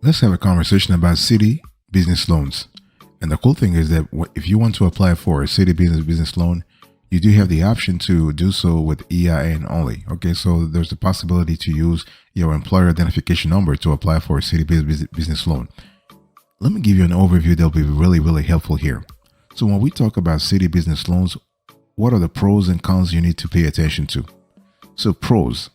Let's have a conversation about CITI Business Loans. And the cool thing is that if you want to apply for a CITI Business Loan, you do have the option to do so with EIN only. Okay, so there's the possibility to use your employer identification number to apply for a CITI Business Loan. Let me give you an overview that'll be really helpful here. So when we talk about CITI Business Loans, what are the pros and cons you need to pay attention to? So pros.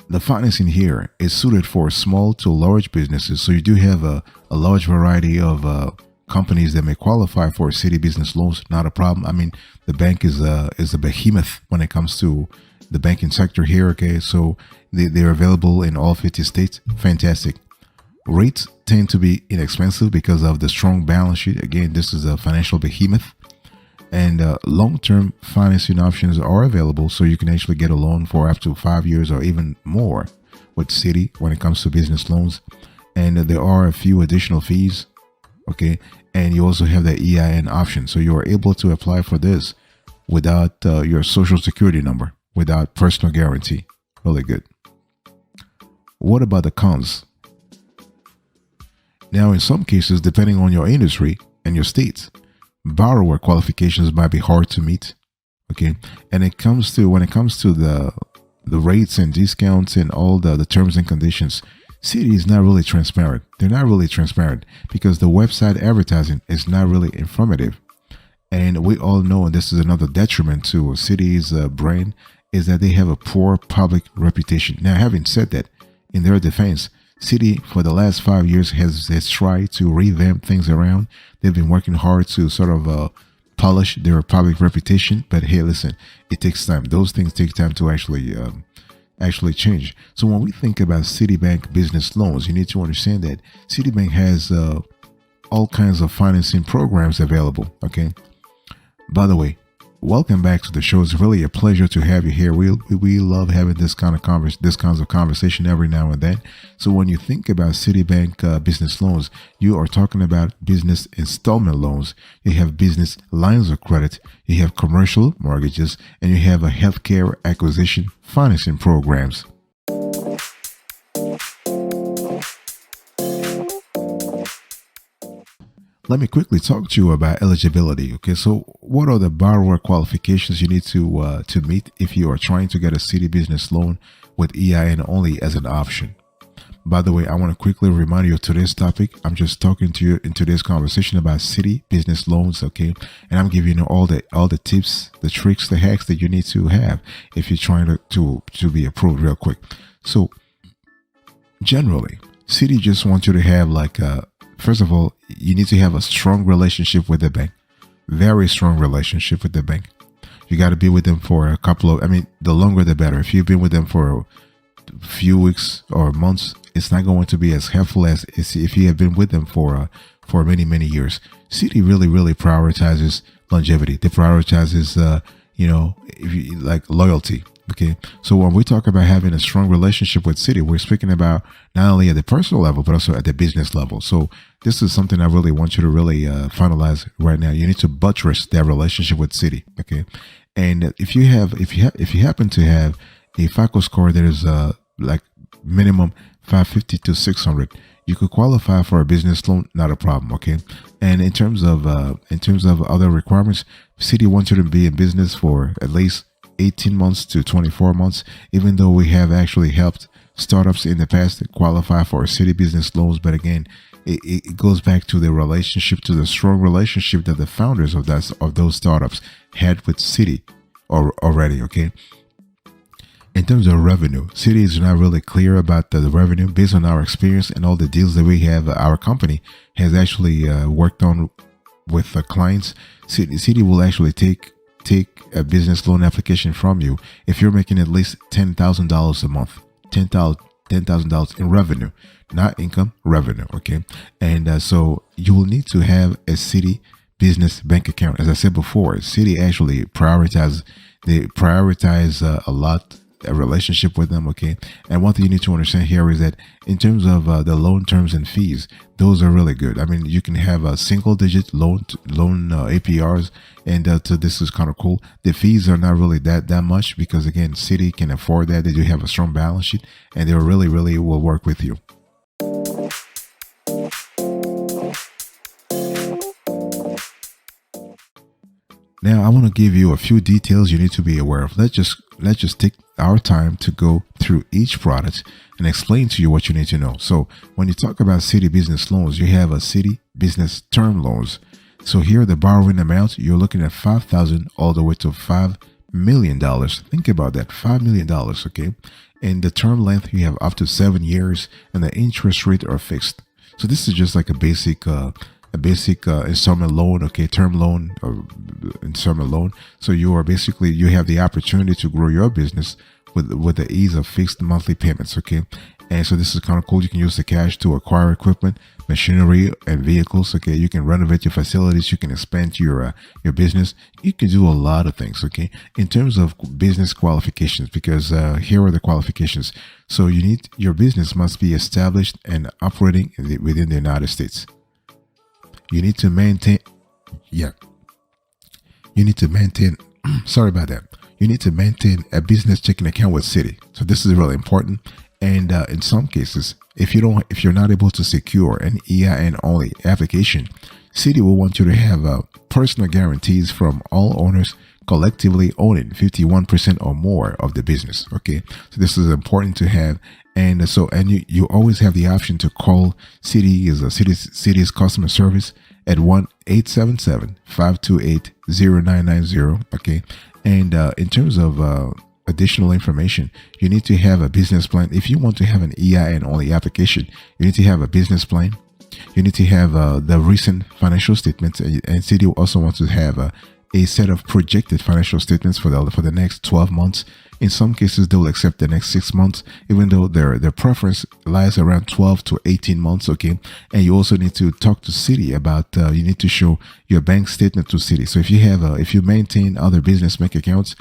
The financing here is suited for small to large businesses. So you do have a large variety of companies that may qualify for CITI Business Loans. Not a problem. I mean, the bank is a behemoth when it comes to the banking sector here. Okay, so they're available in all 50 states. Fantastic. Rates tend to be inexpensive because of the strong balance sheet. Again, this is a financial behemoth. And long-term financing options are available, so you can actually get a loan for up to 5 years or even more with CITI when it comes to business loans. And there are a few additional fees, okay? And you also have the EIN option, so you are able to apply for this without your social security number, without personal guarantee. Really good. What about the cons? Now, in some cases, depending on your industry and your state, borrower qualifications might be hard to meet. Okay, and when it comes to the rates and discounts and all the terms and conditions, CITI is not really transparent. They're not really transparent because the website advertising is not really informative. And we all know, and this is another detriment to CITI's brand, is that they have a poor public reputation. Now, having said that, in their defense, CITI for the last 5 years has tried to revamp things around. They've been working hard to sort of polish their public reputation. But hey, listen, it takes time. Those things take time to actually change. So when we think about Citibank business loans, you need to understand that Citibank has all kinds of financing programs available. Okay. By the way, welcome back to the show. It's really a pleasure to have you here. We love having this kinds of conversation every now and then. So when you think about Citibank business loans, you are talking about business installment loans. You have business lines of credit. You have commercial mortgages, and you have a healthcare acquisition financing programs. Let me quickly talk to you about eligibility. Okay, so what are the borrower qualifications you need to meet if you are trying to get a CITI business loan with EIN only as an option? By the way, I want to quickly remind you of today's topic. I'm just talking to you in today's conversation about CITI business loans. Okay, and I'm giving you all the tips, the tricks, the hacks that you need to have if you're trying to be approved real quick. So generally, CITI just wants you to have first of all, you need to have a strong relationship with the bank, very strong relationship with the bank. You got to be with them for a couple of, the longer the better. If you've been with them for a few weeks or months, it's not going to be as helpful as if you have been with them for many years. CITI really prioritizes longevity. They prioritizes, loyalty. Okay, so when we talk about having a strong relationship with CITI, we're speaking about not only at the personal level, but also at the business level. So this is something I really want you to really finalize right now. You need to buttress that relationship with CITI. Okay, and if you happen to have a FICO score that is minimum 550 to 600, you could qualify for a business loan. Not a problem. Okay, and in terms of other requirements, CITI wants you to be in business for at least 18 months to 24 months, even though we have actually helped startups in the past that qualify for CITI business loans. But again, it goes back to the strong relationship that the founders of those startups had with CITI already. Okay. In terms of revenue, CITI is not really clear about the revenue. Based on our experience and all the deals that we have, our company has actually worked on with the clients. CITI will actually take a business loan application from you if you're making at least $10,000 a month, $10,000 in revenue, not income, revenue. Okay, and so you will need to have a CITI business bank account. As I said before, CITI actually prioritize a lot a relationship with them. Okay, and one thing you need to understand here is that in terms of the loan terms and fees, those are really good. You can have a single digit loan APRs, and so this is kind of cool. The fees are not really that much because again, CITI can afford that. They do have a strong balance sheet, and they really will work with you. Now I want to give you a few details you need to be aware of. Let's just take our time to go through each product and explain to you what you need to know. So when you talk about CITI Business Loans, you have a CITI Business Term Loans. So here the borrowing amount, you're looking at $5,000 all the way to $5 million. Think about that, $5 million, okay? And the term length, you have up to 7 years, and the interest rate are fixed. So this is just like a basic installment loan, okay, term loan or installment loan. So you have the opportunity to grow your business with the ease of fixed monthly payments, okay. And so this is kind of cool. You can use the cash to acquire equipment, machinery, and vehicles. Okay, you can renovate your facilities. You can expand your business. You can do a lot of things. Okay, in terms of business qualifications, because here are the qualifications. So your business must be established and operating within the United States. You need to maintain. Yeah, you need to maintain. Sorry about that. You need to maintain a business checking account with CITI. So this is really important. And in some cases, if you're not able to secure an EIN only application, CITI will want you to have personal guarantees from all owners collectively owning 51% or more of the business. Okay, so this is important to have. And you always have the option to call CITI is CITI's customer service at 1-877-528-0990. Okay, and in terms of additional information, you need to have a business plan. If you want to have an EIN only application, you need to have a business plan. You need to have the recent financial statements, and CITI also wants to have a set of projected financial statements for the next 12 months. In some cases, they'll accept the next 6 months, even though their preference lies around 12 to 18 months. Okay, and you also need to talk to CITI about. You need to show your bank statement to CITI. So if you maintain other business bank accounts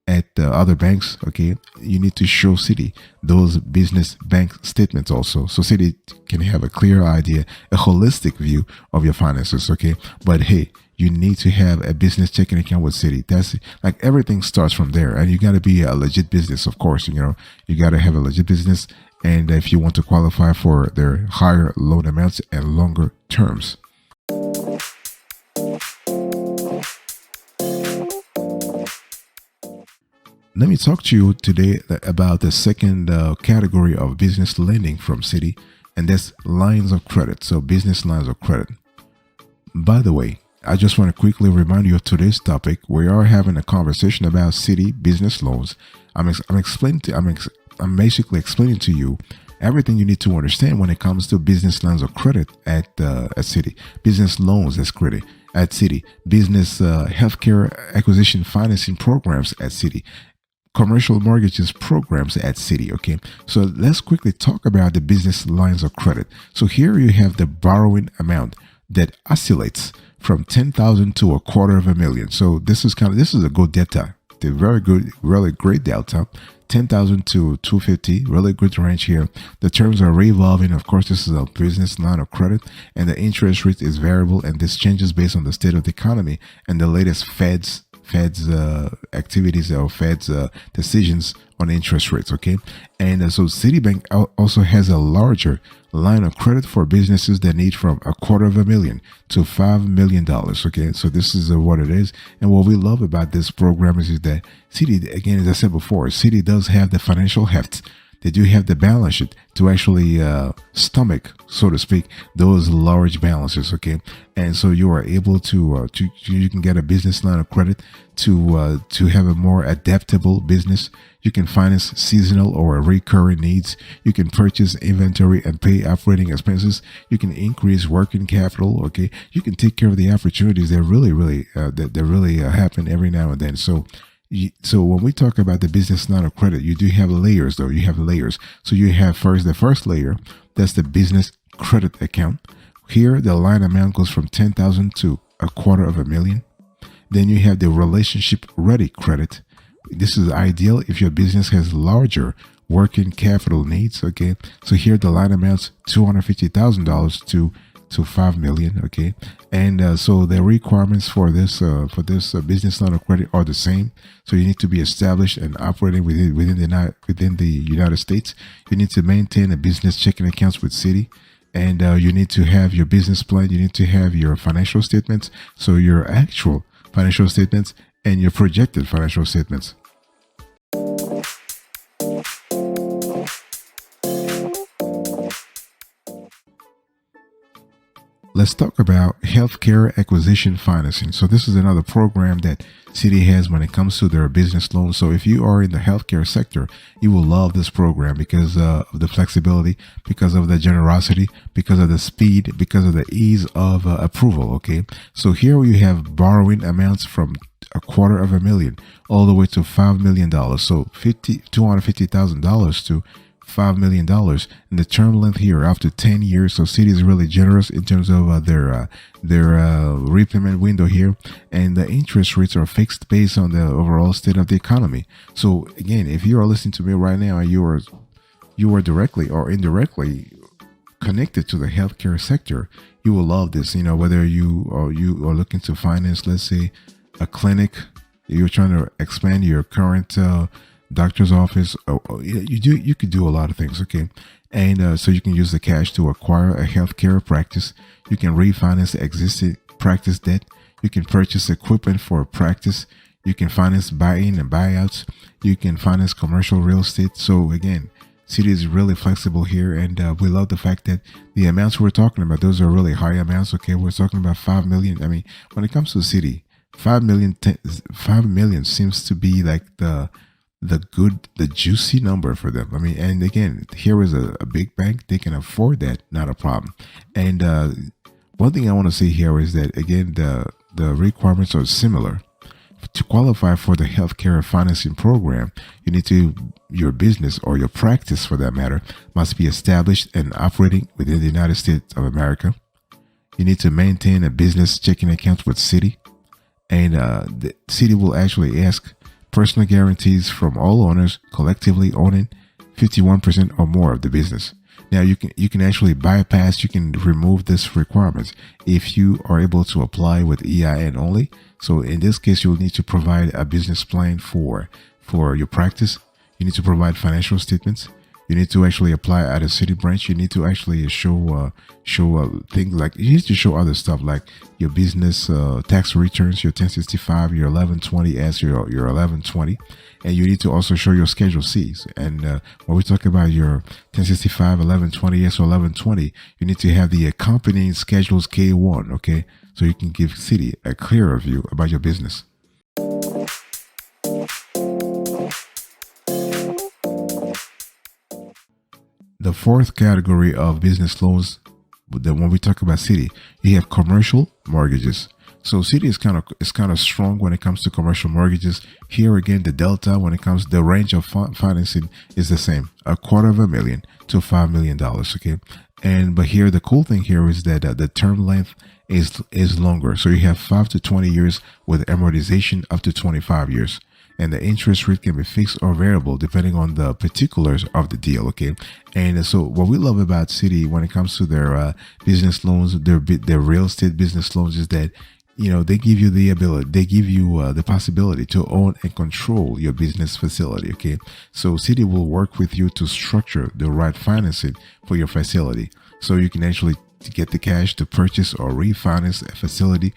at other banks, okay, you need to show CITI those business bank statements also, so CITI can have a clear idea, a holistic view of your finances. Okay, but hey, you need to have a business checking account with CITI. That's like everything starts from there, and you got to be a legit business, of course. You got to have a legit business, and if you want to qualify for their higher loan amounts and longer terms. Let me talk to you today about the second category of business lending from CITI, and that's lines of credit. So business lines of credit. By the way, I just want to quickly remind you of today's topic. We are having a conversation about CITI business loans. I'm basically explaining to you everything you need to understand when it comes to business lines of credit at CITI, business loans at credit at CITI, business healthcare acquisition financing programs at CITI, commercial mortgages programs at CITI. Okay, so let's quickly talk about the business lines of credit. So here you have the borrowing amount that oscillates from 10,000 to $250,000. So this is a good delta, the very good, really great delta. 10,000 to 250, really good range here. The terms are revolving. Of course, this is a business line of credit, and the interest rate is variable, and this changes based on the state of the economy and the latest Fed's activities or Fed's decisions on interest rates. Okay, and so Citibank also has a larger line of credit for businesses that need from $250,000 to $5 million. Okay, so this is what it is, and what we love about this program is that CITI, again, as I said before, CITI does have the financial heft. They do have the balance sheet to actually stomach, so to speak, those large balances. Okay, and so you are able to you can get a business line of credit to have a more adaptable business. You can finance seasonal or recurring needs. You can purchase inventory and pay operating expenses. You can increase working capital. Okay, you can take care of the opportunities that really happen every now and then. So when we talk about the business line of credit, you do have layers, though. You have layers. So you have the first layer, that's the business credit account. Here, the line amount goes from 10,000 to $250,000. Then you have the relationship ready credit. This is ideal if your business has larger working capital needs. Okay, so here the line amounts $250,000 to $5 million. Okay, and so the requirements for this business line of credit are the same. So you need to be established and operating within the United States. You need to maintain a business checking accounts with CITI, and you need to have your business plan. You need to have your financial statements. So your actual financial statements and your projected financial statements. Let's talk about healthcare acquisition financing. So this is another program that Citi has when it comes to their business loans. So if you are in the healthcare sector, you will love this program because of the flexibility, because of the generosity, because of the speed, because of the ease of approval. Okay. So here you have borrowing amounts from $250,000 all the way to $5 million. So $250,000 to $5 million, and the term length here after 10 years. So Citi is really generous in terms of their repayment window here, and the interest rates are fixed based on the overall state of the economy. So again, if you are listening to me right now and you are directly or indirectly connected to the healthcare sector, you will love this. Whether you are looking to finance, let's say, a clinic, you're trying to expand your current doctor's office, you could do a lot of things. Okay. And so you can use the cash to acquire a healthcare practice. You can refinance existing practice debt. You can purchase equipment for a practice. You can finance buy-in and buyouts. You can finance commercial real estate. So again, Citi is really flexible here, and we love the fact that the amounts we're talking about, those are really high amounts. Okay, we're talking about 5 million. I mean, when it comes to Citi, 5 million seems to be like the juicy number for them. I mean, and again, here is a big bank. They can afford that, not a problem. And one thing I want to say here is that, again, the requirements are similar. To qualify for the healthcare financing program, your business or your practice for that matter must be established and operating within the United States of America. You need to maintain a business checking account with Citi, and the Citi will actually ask personal guarantees from all owners collectively owning 51% or more of the business. Now you can actually bypass, you can remove this requirements if you are able to apply with EIN only. So in this case, you'll need to provide a business plan for your practice. You need to provide financial statements. You need to actually apply at a Citi branch. You need to actually show things like, you need to show other stuff like your business tax returns, your 1065, your 1120S, your 1120, and you need to also show your Schedule Cs. And when we talk about your 1065, 1120S, or 1120, you need to have the accompanying schedules K1. Okay, so you can give Citi a clearer view about your business. The fourth category of business loans, that when we talk about Citi, you have commercial mortgages. So Citi is kind of strong when it comes to commercial mortgages. Here again, the delta when it comes, the range of financing is the same, $250,000 to $5 million. Okay, but here the cool thing here is that the term length is longer. So you have 5 to 20 years with amortization up to 25 years. And the interest rate can be fixed or variable depending on the particulars of the deal. Okay, and so what we love about Citi when it comes to their business loans, their real estate business loans, is that they give you the ability, they give you the possibility to own and control your business facility. Okay, so Citi will work with you to structure the right financing for your facility, so you can actually get the cash to purchase or refinance a facility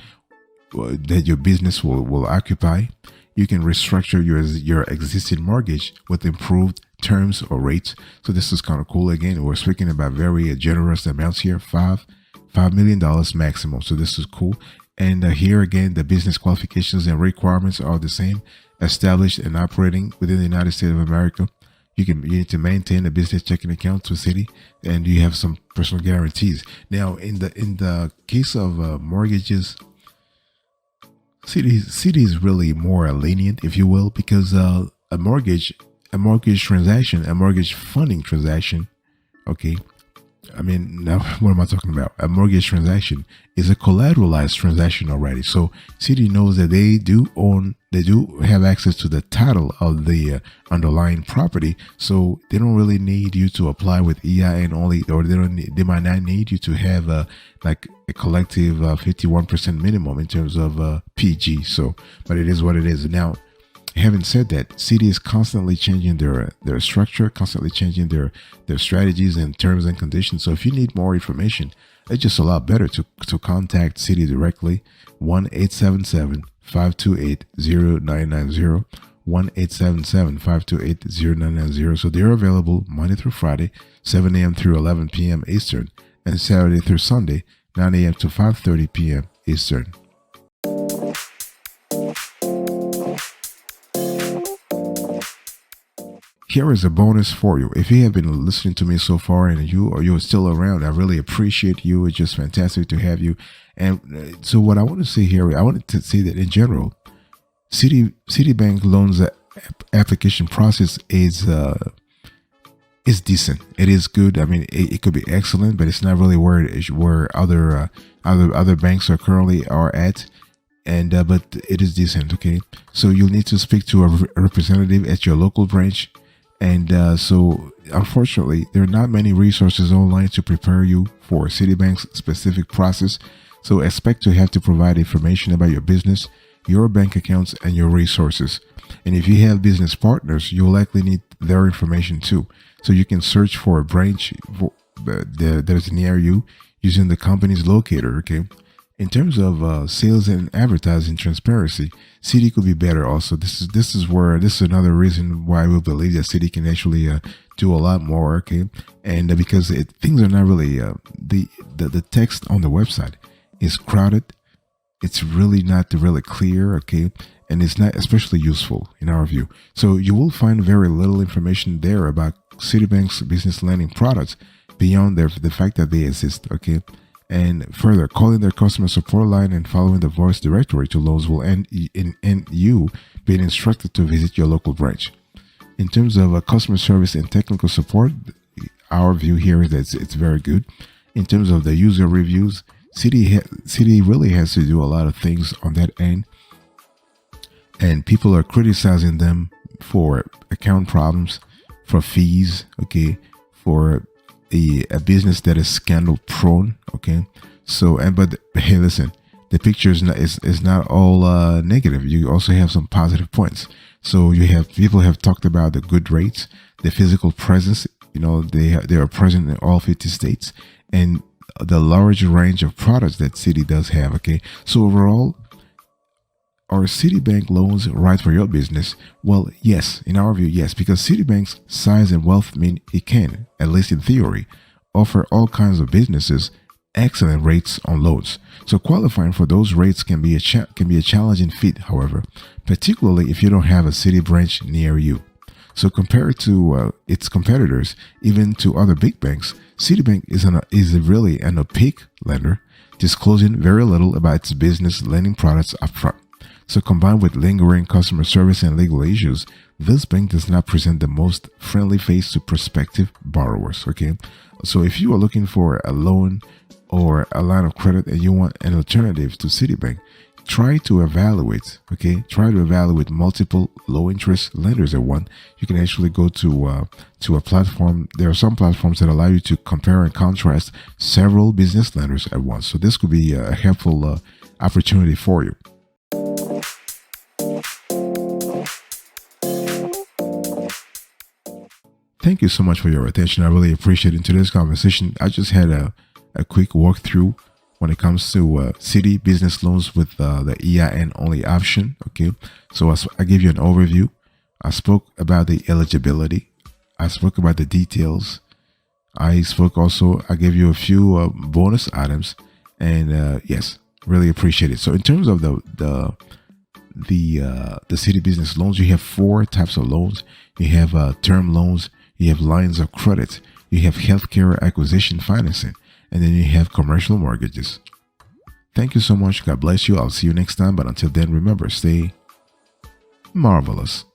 that your business will occupy. You can restructure your existing mortgage with improved terms or rates. So this is kind of cool. Again, we're speaking about very generous amounts here, $5 million maximum. So this is cool. And here again, the business qualifications and requirements are the same. Established and operating within the United States of America. You need to maintain a business checking account to Citi, and you have some personal guarantees. Now, in the case of mortgages, Citi is really more lenient, if you will, because a mortgage transaction, a mortgage funding transaction, okay. I mean, now what am I talking about? A mortgage transaction is a collateralized transaction already. So Citi knows that they do have access to the title of the underlying property. So they don't really need you to apply with EIN only, or they might not need you to have a collective 51% minimum in terms of PG. So, but it is what it is. Now, having said that, Citi is constantly changing their structure, constantly changing their strategies and terms and conditions. So if you need more information, it's just a lot better to contact Citi directly, 1-877 528-0990, 1-877-528-0990. So they're available Monday through Friday, 7 a.m. through 11 p.m. Eastern, and Saturday through Sunday, 9 a.m. to 5:30 p.m. Eastern. Here is a bonus for you. If you have been listening to me so far and you're still around, I really appreciate you. It's just fantastic to have you. And so what I want to say here, I wanted to say that in general, Citibank loans application process is decent. It is good. I mean, it could be excellent, but it's not really where other banks are currently are at. And but it is decent. Okay, so you'll need to speak to a representative at your local branch. And so, unfortunately, there are not many resources online to prepare you for Citibank's specific process. So, expect to have to provide information about your business, your bank accounts, and your resources. And if you have business partners, you'll likely need their information too. So, you can search for a branch that is near you using the company's locator. Okay. In terms of sales and advertising transparency, Citi could be better. Also, this is another reason why we believe that Citi can actually do a lot more. Okay, and because things are not really the text on the website is crowded. It's really not really clear. Okay, and it's not especially useful in our view. So you will find very little information there about Citibank's business lending products beyond the fact that they exist. Okay. And further, calling their customer support line and following the voice directory to loans will end you being instructed to visit your local branch. In terms of customer service and technical support, our view here is that it's very good. In terms of the user reviews, Citi really has to do a lot of things on that end, and people are criticizing them for account problems, for fees, okay, for a business that is scandal prone. Okay, so but hey, listen, the picture is not all negative. You also have some positive points. So people have talked about the good rates, the physical presence. They are present in all 50 states, and the large range of products that Citi does have. Okay, so overall, are Citibank loans right for your business? Well, yes, in our view, yes, because Citibank's size and wealth mean it can, at least in theory, offer all kinds of businesses excellent rates on loans. So qualifying for those rates can be a challenging feat, however, particularly if you don't have a Citi branch near you. So compared to its competitors, even to other big banks, Citibank is really an opaque lender, disclosing very little about its business lending products upfront. So combined with lingering customer service and legal issues, this bank does not present the most friendly face to prospective borrowers. Okay, so if you are looking for a loan or a line of credit and you want an alternative to Citibank, try to evaluate multiple low interest lenders at once. You can actually go to a platform. There are some platforms that allow you to compare and contrast several business lenders at once. So this could be a helpful opportunity for you. Thank you so much for your attention. I really appreciate it. In today's conversation, I just had a quick walkthrough when it comes to CITI Business Loans with the EIN only option. Okay, so I gave you an overview. I spoke about the eligibility. I spoke about the details. I gave you a few bonus items, and yes, really appreciate it. So in terms of the CITI Business Loans, you have 4 types of loans. You have term loans. You have lines of credit, you have healthcare acquisition financing, and then you have commercial mortgages. Thank you so much. God bless you. I'll see you next time. But until then, remember, stay marvelous.